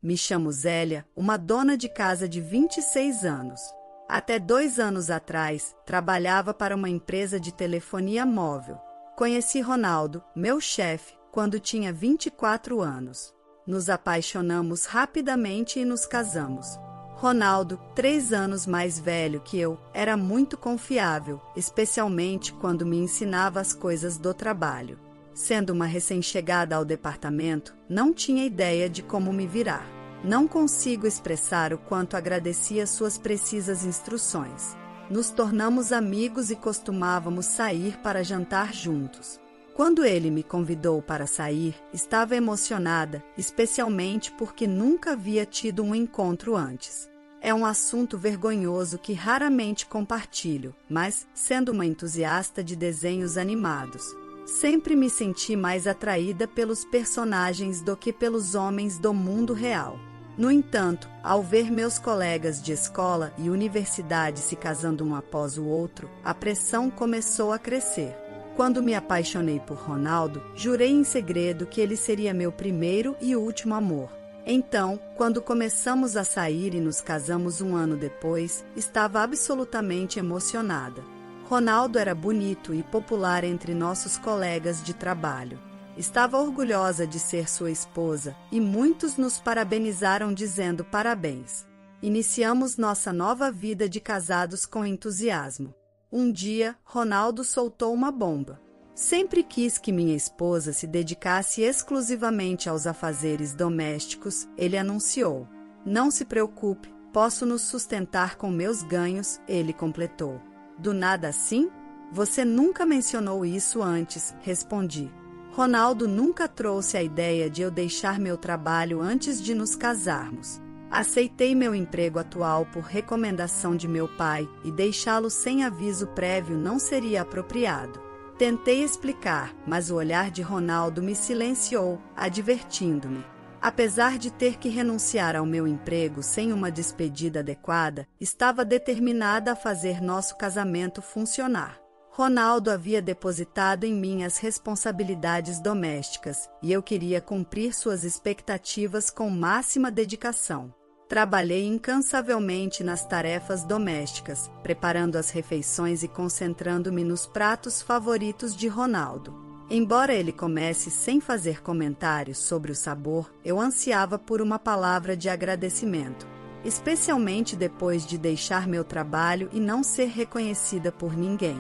Me chamo Zélia, uma dona de casa de 26 anos. Até 2 anos atrás, trabalhava para uma empresa de telefonia móvel. Conheci Ronaldo, meu chefe, quando tinha 24 anos. Nos apaixonamos rapidamente e nos casamos. Ronaldo, 3 anos mais velho que eu, era muito confiável, especialmente quando me ensinava as coisas do trabalho. Sendo uma recém-chegada ao departamento, não tinha ideia de como me virar. Não consigo expressar o quanto agradecia suas precisas instruções. Nos tornamos amigos e costumávamos sair para jantar juntos. Quando ele me convidou para sair, estava emocionada, especialmente porque nunca havia tido um encontro antes. É um assunto vergonhoso que raramente compartilho, mas, sendo uma entusiasta de desenhos animados, sempre me senti mais atraída pelos personagens do que pelos homens do mundo real. No entanto, ao ver meus colegas de escola e universidade se casando um após o outro, a pressão começou a crescer. Quando me apaixonei por Ronaldo, jurei em segredo que ele seria meu primeiro e último amor. Então, quando começamos a sair e nos casamos um ano depois, estava absolutamente emocionada. Ronaldo era bonito e popular entre nossos colegas de trabalho. Estava orgulhosa de ser sua esposa e muitos nos parabenizaram dizendo parabéns. Iniciamos nossa nova vida de casados com entusiasmo. Um dia, Ronaldo soltou uma bomba. Sempre quis que minha esposa se dedicasse exclusivamente aos afazeres domésticos, ele anunciou. Não se preocupe, posso nos sustentar com meus ganhos, ele completou. Do nada assim? Você nunca mencionou isso antes, respondi. Ronaldo nunca trouxe a ideia de eu deixar meu trabalho antes de nos casarmos. Aceitei meu emprego atual por recomendação de meu pai e deixá-lo sem aviso prévio não seria apropriado. Tentei explicar, mas o olhar de Ronaldo me silenciou, advertindo-me. Apesar de ter que renunciar ao meu emprego sem uma despedida adequada, estava determinada a fazer nosso casamento funcionar. Ronaldo havia depositado em mim as responsabilidades domésticas e eu queria cumprir suas expectativas com máxima dedicação. Trabalhei incansavelmente nas tarefas domésticas, preparando as refeições e concentrando-me nos pratos favoritos de Ronaldo. Embora ele comece sem fazer comentários sobre o sabor, eu ansiava por uma palavra de agradecimento, especialmente depois de deixar meu trabalho e não ser reconhecida por ninguém.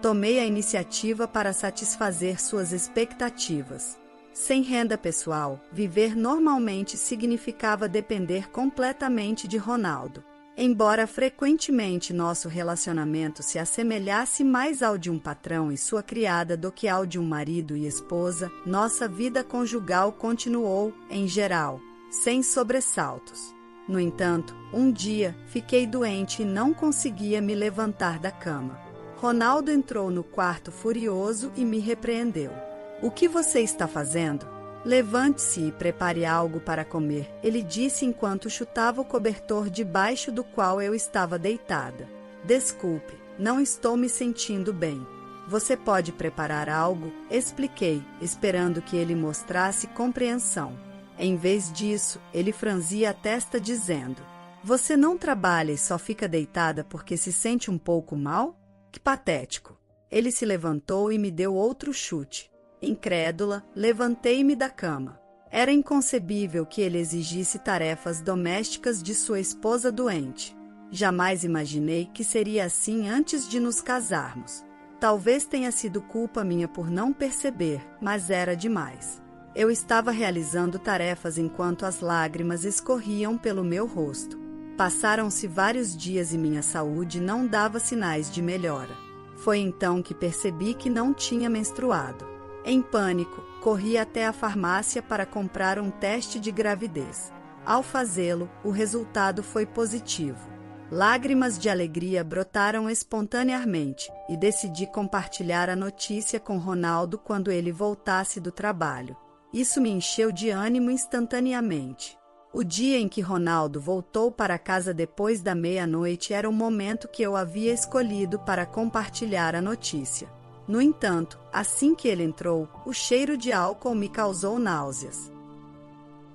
Tomei a iniciativa para satisfazer suas expectativas. Sem renda pessoal, viver normalmente significava depender completamente de Ronaldo. Embora frequentemente nosso relacionamento se assemelhasse mais ao de um patrão e sua criada do que ao de um marido e esposa, nossa vida conjugal continuou, em geral, sem sobressaltos. No entanto, um dia, fiquei doente e não conseguia me levantar da cama. Ronaldo entrou no quarto furioso e me repreendeu. "O que você está fazendo? Levante-se e prepare algo para comer", ele disse enquanto chutava o cobertor debaixo do qual eu estava deitada. "Desculpe, não estou me sentindo bem. Você pode preparar algo?", expliquei, esperando que ele mostrasse compreensão. Em vez disso, ele franzia a testa dizendo: "Você não trabalha e só fica deitada porque se sente um pouco mal? Que patético." Ele se levantou e me deu outro chute. Incrédula, levantei-me da cama. Era inconcebível que ele exigisse tarefas domésticas de sua esposa doente. Jamais imaginei que seria assim antes de nos casarmos. Talvez tenha sido culpa minha por não perceber, mas era demais. Eu estava realizando tarefas enquanto as lágrimas escorriam pelo meu rosto. Passaram-se vários dias e minha saúde não dava sinais de melhora. Foi então que percebi que não tinha menstruado. Em pânico, corri até a farmácia para comprar um teste de gravidez. Ao fazê-lo, o resultado foi positivo. Lágrimas de alegria brotaram espontaneamente e decidi compartilhar a notícia com Ronaldo quando ele voltasse do trabalho. Isso me encheu de ânimo instantaneamente. O dia em que Ronaldo voltou para casa depois da meia-noite era o momento que eu havia escolhido para compartilhar a notícia. No entanto, assim que ele entrou, o cheiro de álcool me causou náuseas.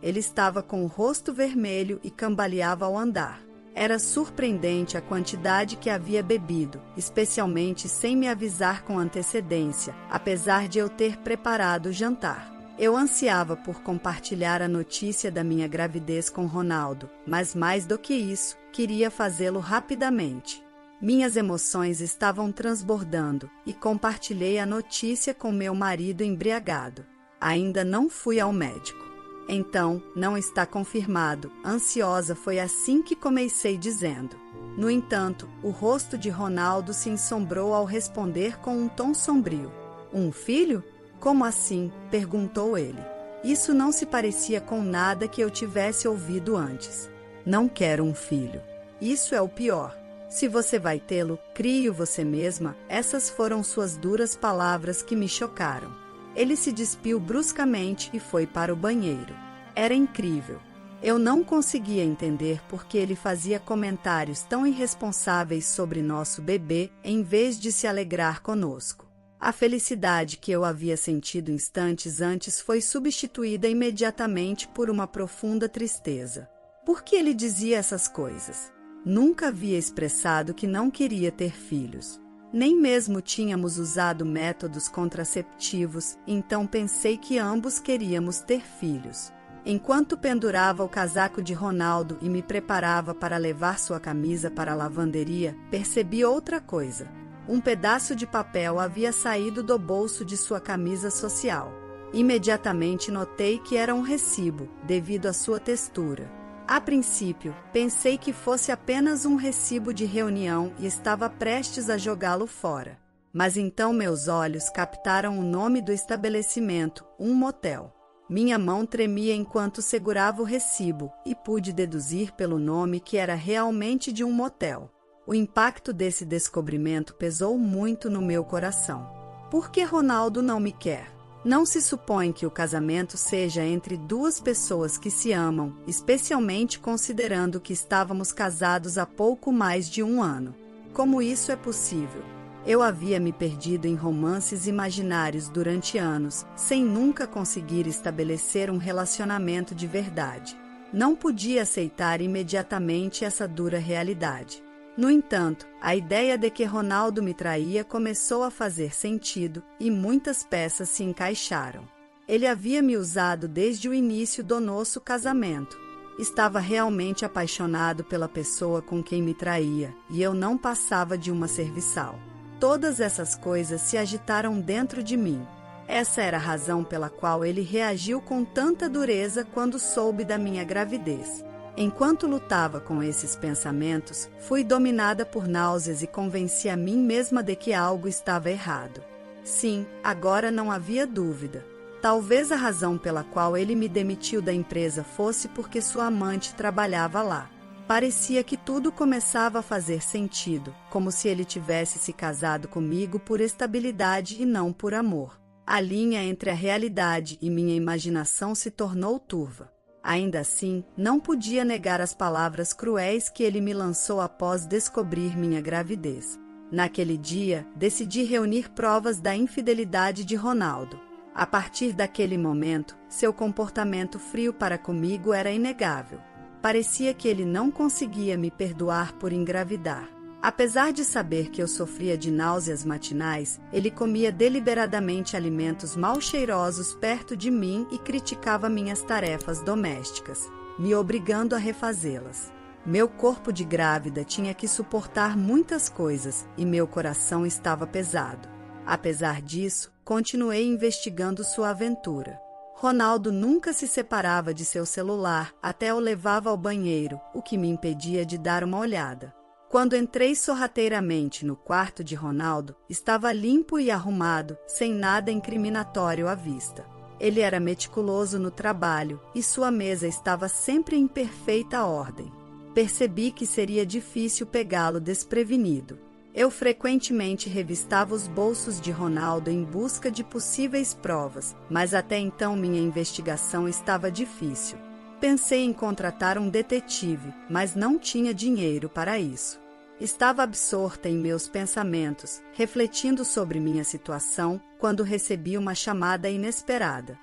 ele estava com o rosto vermelho e cambaleava ao andar. Era surpreendente a quantidade que havia bebido, especialmente sem me avisar com antecedência, apesar de eu ter preparado o jantar. Eu ansiava por compartilhar a notícia da minha gravidez com Ronaldo, mas mais do que isso, queria fazê-lo rapidamente. Minhas emoções estavam transbordando e compartilhei a notícia com meu marido embriagado. Ainda não fui ao médico. Então, não está confirmado. Ansiosa foi assim que comecei dizendo. No entanto, o rosto de Ronaldo se ensombrou ao responder com um tom sombrio. Um filho? Como assim? Perguntou ele. Isso não se parecia com nada que eu tivesse ouvido antes. Não quero um filho. Isso é o pior. Se você vai tê-lo, crie-o você mesma. Essas foram suas duras palavras que me chocaram. Ele se despiu bruscamente e foi para o banheiro. Era incrível. Eu não conseguia entender por que ele fazia comentários tão irresponsáveis sobre nosso bebê em vez de se alegrar conosco. A felicidade que eu havia sentido instantes antes foi substituída imediatamente por uma profunda tristeza. Por que ele dizia essas coisas? Nunca havia expressado que não queria ter filhos. Nem mesmo tínhamos usado métodos contraceptivos, então pensei que ambos queríamos ter filhos. Enquanto pendurava o casaco de Ronaldo e me preparava para levar sua camisa para a lavanderia, percebi outra coisa. Um pedaço de papel havia saído do bolso de sua camisa social. Imediatamente notei que era um recibo, devido à sua textura. A princípio, pensei que fosse apenas um recibo de reunião e estava prestes a jogá-lo fora. Mas então meus olhos captaram o nome do estabelecimento, um motel. Minha mão tremia enquanto segurava o recibo e pude deduzir pelo nome que era realmente de um motel. O impacto desse descobrimento pesou muito no meu coração. Por que Ronaldo não me quer? Não se supõe que o casamento seja entre duas pessoas que se amam, especialmente considerando que estávamos casados há pouco mais de 1 ano. Como isso é possível? Eu havia me perdido em romances imaginários durante anos, sem nunca conseguir estabelecer um relacionamento de verdade. Não podia aceitar imediatamente essa dura realidade. No entanto, a ideia de que Ronaldo me traía começou a fazer sentido e muitas peças se encaixaram. Ele havia me usado desde o início do nosso casamento. Estava realmente apaixonado pela pessoa com quem me traía e eu não passava de uma serviçal. Todas essas coisas se agitaram dentro de mim. Essa era a razão pela qual ele reagiu com tanta dureza quando soube da minha gravidez. Enquanto lutava com esses pensamentos, fui dominada por náuseas e convenci a mim mesma de que algo estava errado. Sim, agora não havia dúvida. Talvez a razão pela qual ele me demitiu da empresa fosse porque sua amante trabalhava lá. Parecia que tudo começava a fazer sentido, como se ele tivesse se casado comigo por estabilidade e não por amor. A linha entre a realidade e minha imaginação se tornou turva. Ainda assim, não podia negar as palavras cruéis que ele me lançou após descobrir minha gravidez. Naquele dia, decidi reunir provas da infidelidade de Ronaldo. A partir daquele momento, seu comportamento frio para comigo era inegável. Parecia que ele não conseguia me perdoar por engravidar. Apesar de saber que eu sofria de náuseas matinais, ele comia deliberadamente alimentos mal cheirosos perto de mim e criticava minhas tarefas domésticas, me obrigando a refazê-las. Meu corpo de grávida tinha que suportar muitas coisas e meu coração estava pesado. Apesar disso, continuei investigando sua aventura. Ronaldo nunca se separava de seu celular até o levava ao banheiro, o que me impedia de dar uma olhada. Quando entrei sorrateiramente no quarto de Ronaldo, estava limpo e arrumado, sem nada incriminatório à vista. Ele era meticuloso no trabalho e sua mesa estava sempre em perfeita ordem. Percebi que seria difícil pegá-lo desprevenido. Eu frequentemente revistava os bolsos de Ronaldo em busca de possíveis provas, mas até então minha investigação estava difícil. Pensei em contratar um detetive, mas não tinha dinheiro para isso. Estava absorta em meus pensamentos, refletindo sobre minha situação, quando recebi uma chamada inesperada.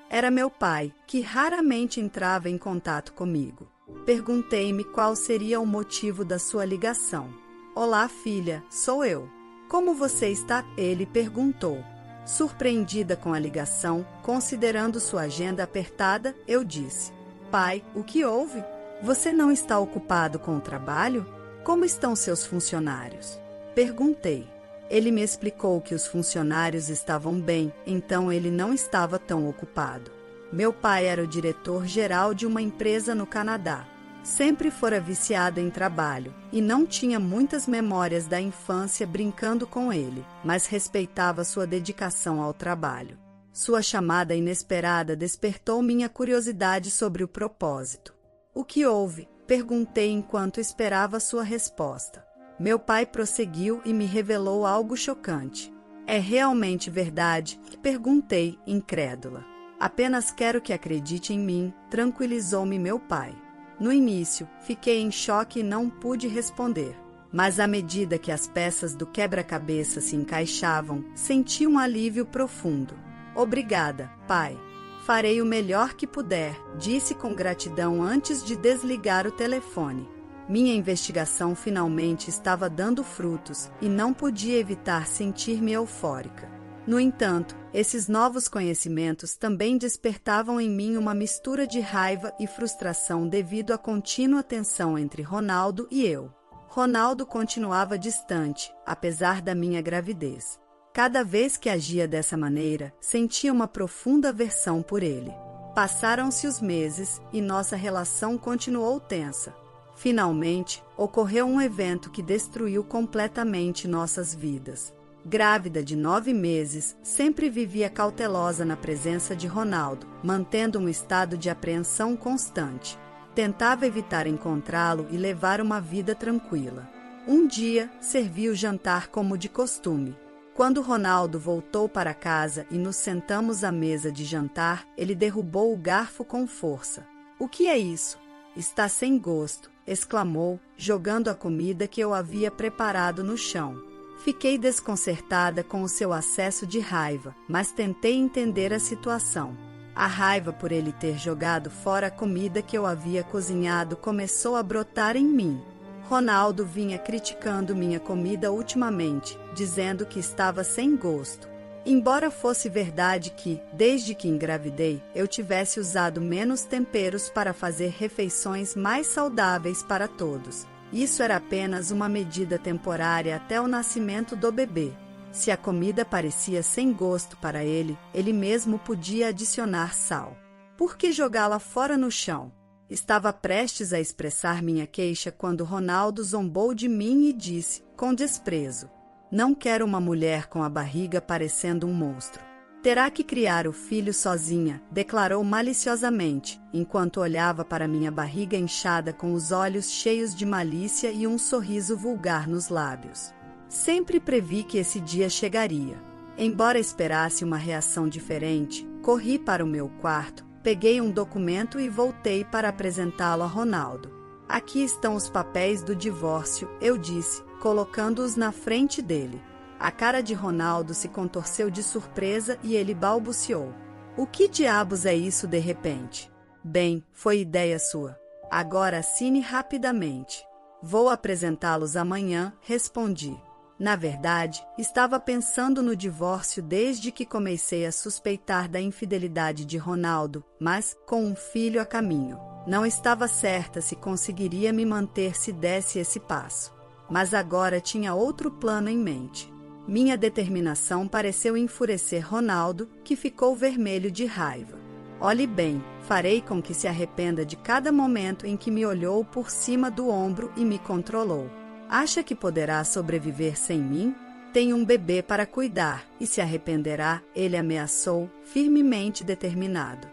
Era meu pai, que raramente entrava em contato comigo. Perguntei-me qual seria o motivo da sua ligação. Olá, filha, sou eu. Como você está? Ele perguntou. Surpreendida com a ligação, considerando sua agenda apertada, eu disse: Pai, o que houve? Você não está ocupado com o trabalho? Como estão seus funcionários? Perguntei. Ele me explicou que os funcionários estavam bem, então ele não estava tão ocupado. Meu pai era o diretor-geral de uma empresa no Canadá. Sempre fora viciado em trabalho e não tinha muitas memórias da infância brincando com ele, mas respeitava sua dedicação ao trabalho. Sua chamada inesperada despertou minha curiosidade sobre o propósito. O que houve? Perguntei enquanto esperava sua resposta. Meu pai prosseguiu e me revelou algo chocante. É realmente verdade? Perguntei, incrédula. Apenas quero que acredite em mim, tranquilizou-me meu pai. No início, fiquei em choque e não pude responder. Mas à medida que as peças do quebra-cabeça se encaixavam, senti um alívio profundo. Obrigada, pai. Farei o melhor que puder, disse com gratidão antes de desligar o telefone. Minha investigação finalmente estava dando frutos e não podia evitar sentir-me eufórica. No entanto, esses novos conhecimentos também despertavam em mim uma mistura de raiva e frustração devido à contínua tensão entre Ronaldo e eu. Ronaldo continuava distante, apesar da minha gravidez. Cada vez que agia dessa maneira, sentia uma profunda aversão por ele. Passaram-se os meses e nossa relação continuou tensa. Finalmente, ocorreu um evento que destruiu completamente nossas vidas. Grávida de 9 meses, sempre vivia cautelosa na presença de Ronaldo, mantendo um estado de apreensão constante. Tentava evitar encontrá-lo e levar uma vida tranquila. Um dia, servi o jantar como de costume. Quando Ronaldo voltou para casa e nos sentamos à mesa de jantar, ele derrubou o garfo com força. — O que é isso? Está sem gosto, exclamou, jogando a comida que eu havia preparado no chão. Fiquei desconcertada com o seu acesso de raiva, mas tentei entender a situação. A raiva por ele ter jogado fora a comida que eu havia cozinhado começou a brotar em mim. Ronaldo vinha criticando minha comida ultimamente, dizendo que estava sem gosto. Embora fosse verdade que, desde que engravidei, eu tivesse usado menos temperos para fazer refeições mais saudáveis para todos. Isso era apenas uma medida temporária até o nascimento do bebê. Se a comida parecia sem gosto para ele, ele mesmo podia adicionar sal. Por que jogá-la fora no chão? Estava prestes a expressar minha queixa quando Ronaldo zombou de mim e disse, com desprezo: Não quero uma mulher com a barriga parecendo um monstro. Terá que criar o filho sozinha, declarou maliciosamente, enquanto olhava para minha barriga inchada com os olhos cheios de malícia e um sorriso vulgar nos lábios. Sempre previ que esse dia chegaria. Embora esperasse uma reação diferente, corri para o meu quarto, peguei um documento e voltei para apresentá-lo a Ronaldo. Aqui estão os papéis do divórcio, eu disse, colocando-os na frente dele. A cara de Ronaldo se contorceu de surpresa e ele balbuciou. O que diabos é isso de repente? Bem, foi ideia sua. Agora assine rapidamente. Vou apresentá-los amanhã, respondi. Na verdade, estava pensando no divórcio desde que comecei a suspeitar da infidelidade de Ronaldo, mas, com um filho a caminho, não estava certa se conseguiria me manter se desse esse passo. Mas agora tinha outro plano em mente. Minha determinação pareceu enfurecer Ronaldo, que ficou vermelho de raiva. Olhe bem, farei com que se arrependa de cada momento em que me olhou por cima do ombro e me controlou. Acha que poderá sobreviver sem mim? Tenho um bebê para cuidar e se arrependerá, ele ameaçou, firmemente determinado.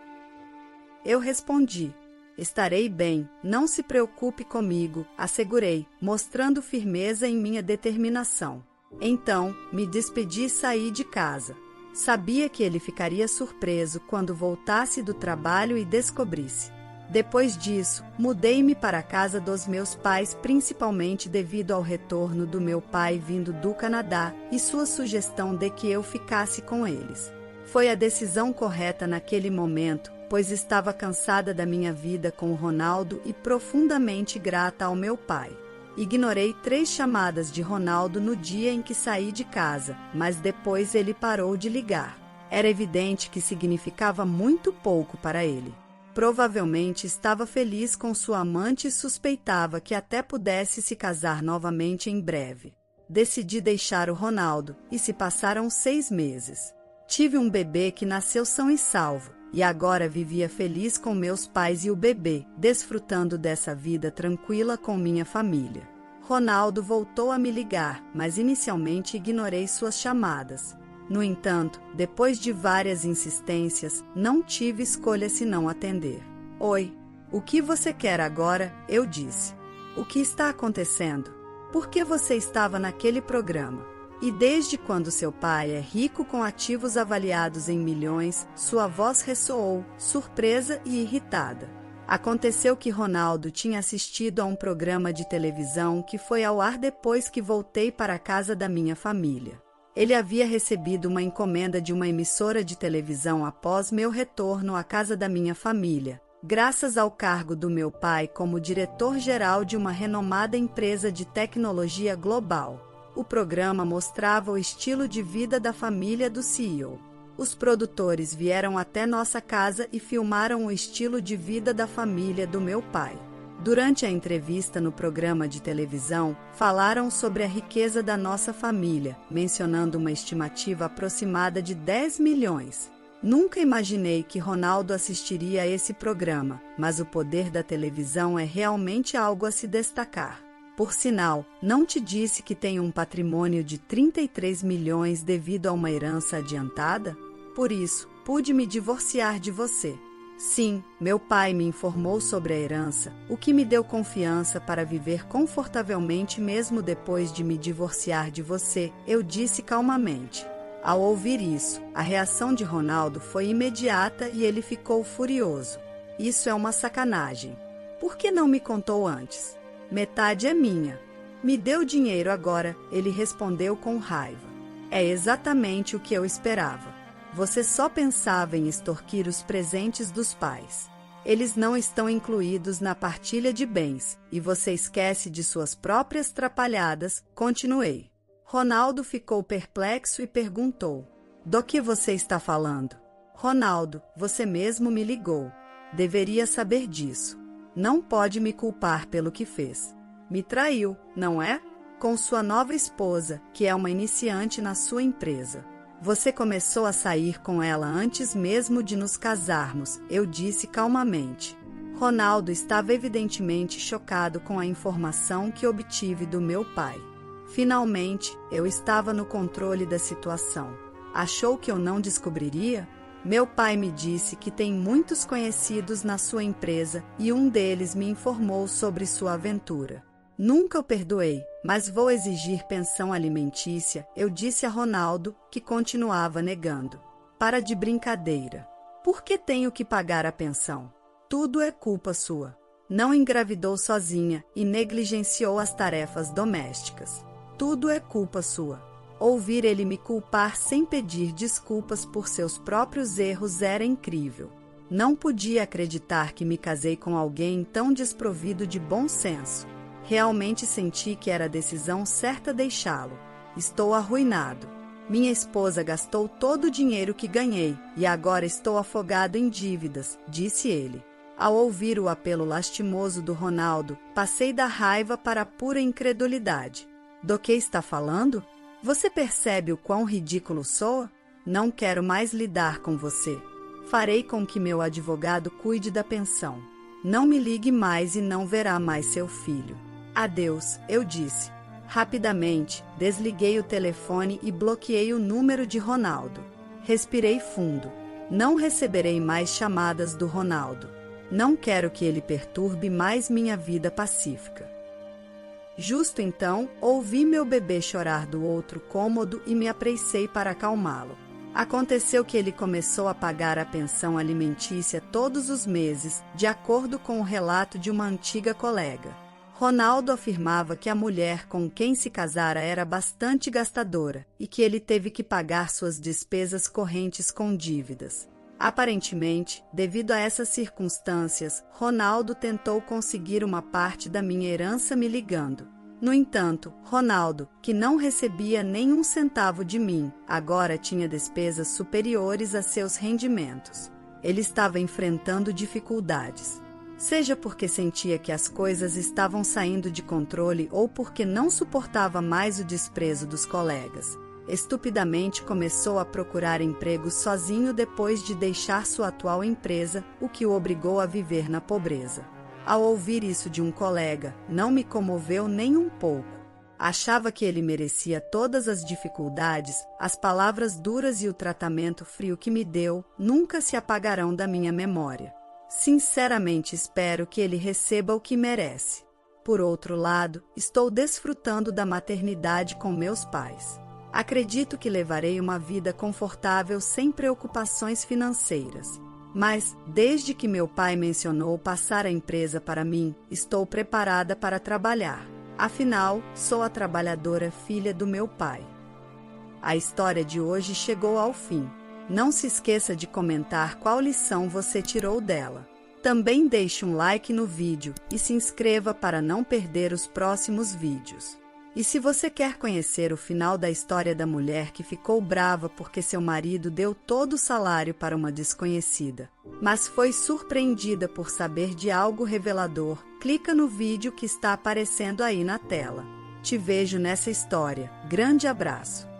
Eu respondi: Estarei bem, não se preocupe comigo, assegurei, mostrando firmeza em minha determinação. Então, me despedi e saí de casa. Sabia que ele ficaria surpreso quando voltasse do trabalho e descobrisse. Depois disso, mudei-me para a casa dos meus pais, principalmente devido ao retorno do meu pai vindo do Canadá e sua sugestão de que eu ficasse com eles. Foi a decisão correta naquele momento, pois estava cansada da minha vida com o Ronaldo e profundamente grata ao meu pai. Ignorei 3 chamadas de Ronaldo no dia em que saí de casa, mas depois ele parou de ligar. Era evidente que significava muito pouco para ele. Provavelmente estava feliz com sua amante e suspeitava que até pudesse se casar novamente em breve. Decidi deixar o Ronaldo e se passaram 6 meses. Tive um bebê que nasceu são e salvo, e agora vivia feliz com meus pais e o bebê, desfrutando dessa vida tranquila com minha família. Ronaldo voltou a me ligar, mas inicialmente ignorei suas chamadas. No entanto, depois de várias insistências, não tive escolha senão atender. Oi, o que você quer agora? Eu disse. O que está acontecendo? Por que você estava naquele programa? E desde quando seu pai é rico com ativos avaliados em milhões, sua voz ressoou, surpresa e irritada. Aconteceu que Ronaldo tinha assistido a um programa de televisão que foi ao ar depois que voltei para a casa da minha família. Ele havia recebido uma encomenda de uma emissora de televisão após meu retorno à casa da minha família, graças ao cargo do meu pai como diretor-geral de uma renomada empresa de tecnologia global. O programa mostrava o estilo de vida da família do CEO. Os produtores vieram até nossa casa e filmaram o estilo de vida da família do meu pai. Durante a entrevista no programa de televisão, falaram sobre a riqueza da nossa família, mencionando uma estimativa aproximada de 10 milhões. Nunca imaginei que Ronaldo assistiria a esse programa, mas o poder da televisão é realmente algo a se destacar. Por sinal, não te disse que tenho um patrimônio de 33 milhões devido a uma herança adiantada? Por isso, pude me divorciar de você. Sim, meu pai me informou sobre a herança, o que me deu confiança para viver confortavelmente mesmo depois de me divorciar de você, eu disse calmamente. Ao ouvir isso, a reação de Ronaldo foi imediata e ele ficou furioso. Isso é uma sacanagem. Por que não me contou antes? Metade é minha. Me deu dinheiro agora, ele respondeu com raiva. É exatamente o que eu esperava. Você só pensava em extorquir os presentes dos pais. Eles não estão incluídos na partilha de bens, e você esquece de suas próprias trapalhadas, continuei. Ronaldo ficou perplexo e perguntou: do que você está falando? Ronaldo, você mesmo me ligou. Deveria saber disso. Não pode me culpar pelo que fez. Me traiu, não é? Com sua nova esposa, que é uma iniciante na sua empresa. Você começou a sair com ela antes mesmo de nos casarmos, eu disse calmamente. Ronaldo estava evidentemente chocado com a informação que obtive do meu pai. Finalmente, eu estava no controle da situação. Achou que eu não descobriria? Meu pai me disse que tem muitos conhecidos na sua empresa e um deles me informou sobre sua aventura. Nunca o perdoei, mas vou exigir pensão alimentícia, eu disse a Ronaldo, que continuava negando. Para de brincadeira. Por que tenho que pagar a pensão? Tudo é culpa sua. Não engravidou sozinha e negligenciou as tarefas domésticas. Tudo é culpa sua. Ouvir ele me culpar sem pedir desculpas por seus próprios erros era incrível. Não podia acreditar que me casei com alguém tão desprovido de bom senso. Realmente senti que era a decisão certa deixá-lo. Estou arruinado. Minha esposa gastou todo o dinheiro que ganhei e agora estou afogado em dívidas, disse ele. Ao ouvir o apelo lastimoso do Ronaldo, passei da raiva para a pura incredulidade. Do que está falando? Você percebe o quão ridículo soa? Não quero mais lidar com você. Farei com que meu advogado cuide da pensão. Não me ligue mais e não verá mais seu filho. Adeus, eu disse. Rapidamente, desliguei o telefone e bloqueei o número de Ronaldo. Respirei fundo. Não receberei mais chamadas do Ronaldo. Não quero que ele perturbe mais minha vida pacífica. Justo então, ouvi meu bebê chorar do outro cômodo e me apressei para acalmá-lo. Aconteceu que ele começou a pagar a pensão alimentícia todos os meses, de acordo com o relato de uma antiga colega. Ronaldo afirmava que a mulher com quem se casara era bastante gastadora e que ele teve que pagar suas despesas correntes com dívidas. Aparentemente, devido a essas circunstâncias, Ronaldo tentou conseguir uma parte da minha herança me ligando. No entanto, Ronaldo, que não recebia nem um centavo de mim, agora tinha despesas superiores a seus rendimentos. Ele estava enfrentando dificuldades. Seja porque sentia que as coisas estavam saindo de controle ou porque não suportava mais o desprezo dos colegas. Estupidamente começou a procurar emprego sozinho depois de deixar sua atual empresa, o que o obrigou a viver na pobreza. Ao ouvir isso de um colega, não me comoveu nem um pouco. Achava que ele merecia todas as dificuldades, as palavras duras e o tratamento frio que me deu nunca se apagarão da minha memória. Sinceramente espero que ele receba o que merece. Por outro lado, estou desfrutando da maternidade com meus pais. Acredito que levarei uma vida confortável sem preocupações financeiras. Mas, desde que meu pai mencionou passar a empresa para mim, estou preparada para trabalhar. Afinal, sou a trabalhadora filha do meu pai. A história de hoje chegou ao fim. Não se esqueça de comentar qual lição você tirou dela. Também deixe um like no vídeo e se inscreva para não perder os próximos vídeos. E se você quer conhecer o final da história da mulher que ficou brava porque seu marido deu todo o salário para uma desconhecida, mas foi surpreendida por saber de algo revelador, clica no vídeo que está aparecendo aí na tela. Te vejo nessa história. Grande abraço!